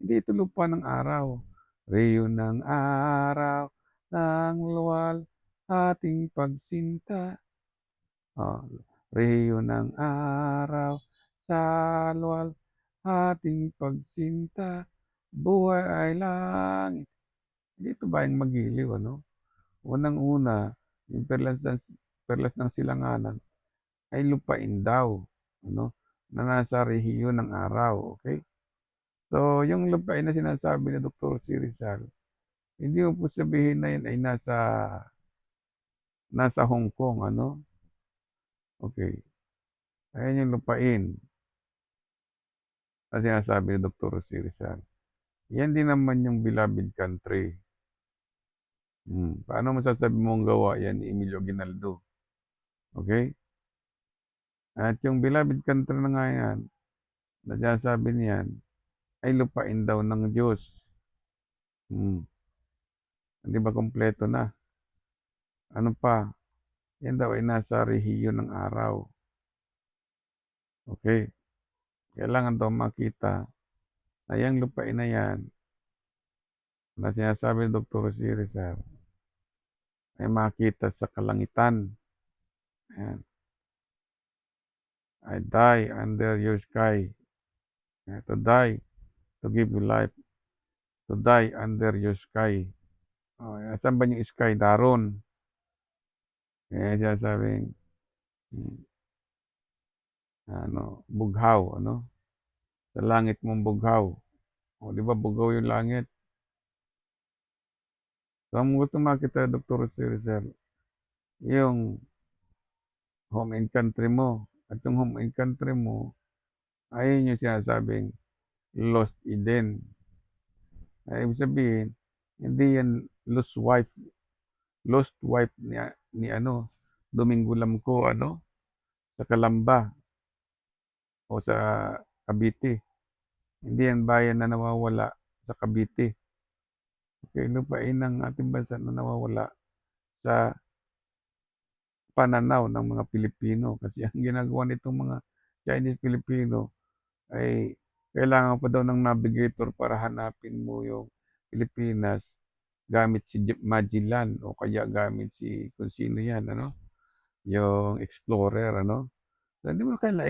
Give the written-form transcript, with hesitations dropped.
Hindi ito lupa ng araw. Reyo ng araw ng luwalhating pagsinta. Oh, reyo ng araw sa luwalhating pagsinta, buhay ay langit. Dito ba yung magiliw, ano? Unang-una, yung perlas ng silanganan ay lupain daw, ano, na nasa rehiyon ng araw, okay? So, yung lupain na sinasabi ni Doktor C. Rizal, hindi mo po sabihin na yun ay nasa Hong Kong, ano? Okay. Ayan yung lupain na sinasabi ni Doktor C. Rizal. Yan din naman yung beloved country. Paano mo sasabi mong gawa yan ni Emilio Aguinaldo? Okay? At yung beloved country na nga yan, na sinasabi niyan, ay lupain daw ng Diyos. Hmm. Di ba kompleto na? Ano pa? Yan daw ay nasa rehiyon ng araw. Okay? Kailangan daw makita na yung lupain na yan, na sinasabi ni Dr. C. Rizal, ay makita sa kalangitan. Ayan. I die under your sky. To die, to give you life. To die under your sky. Oh, saan ba yung sky? Daron. Kaya siya sabing, bughaw, ano? Sa langit mong bughaw. O, di ba bughaw yung langit? So, ang gusto makita, Dr. Rizal, yung home and country mo. At yung home and country mo, ayun yung sinasabing lost Eden. Ay, ibig sabihin, hindi yan lost wife ni Domingo Lamco, sa Calamba o sa Cavite. Hindi yan bayan na nawawala sa Cavite. Okay, lupain ng ating bansa na nawawala sa pananaw ng mga Pilipino. Kasi ang ginagawa nitong mga Chinese Filipino ay kailangan pa daw ng navigator para hanapin mo yung Pilipinas gamit si Magellan o kaya gamit si kung sino yan, yung explorer, So, hindi mo kailangan